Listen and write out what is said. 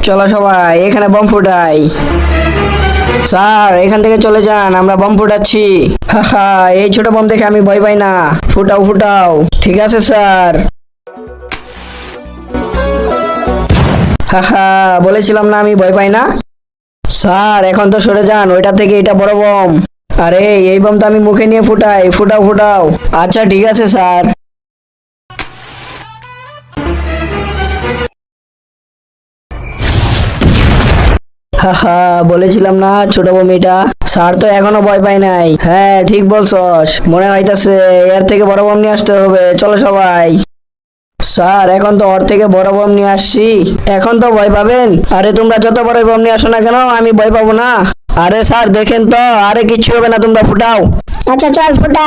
চলো সবাই এখানে বম ফুটাই। স্যার এখান থেকে চলে যান, আমরা বম ফুটাচ্ছি। হাহা, এই ছোট বম দেখে আমি ভয় পাই না। ফুটাও ফুটাও। ঠিক আছে স্যার। হাহা, বলেছিলাম না আমি ভয় পাই না। স্যার এখন তো সরে যান, ওইটা থেকে এটা বড় বম। আরে এই বম তো আমি মুখে নিয়ে ফুটাই। ফুটাও ফুটাও। আচ্ছা ঠিক আছে স্যার। হাহা, বলেছিলাম না ছোট বম এটা। স্যার তো এখনো ভয় পায় নাই। হ্যাঁ ঠিক বলছস, মনে হইতাছে এর থেকে বড় বম নিয়ে আসতে হবে। চলো সবাই। স্যার এখন তো ওর থেকে বড় বম নিয়ে আসছি, এখন তো ভয় পাবেন। আরে তোমরা যত বড় বম নিয়ে আসো না কেন, আমি ভয় পাবো না। আরে স্যার দেখেন তো, আরে কিচ্ছু হবে না, তোমরা ফুটাও। আচ্ছা চল ফুটা।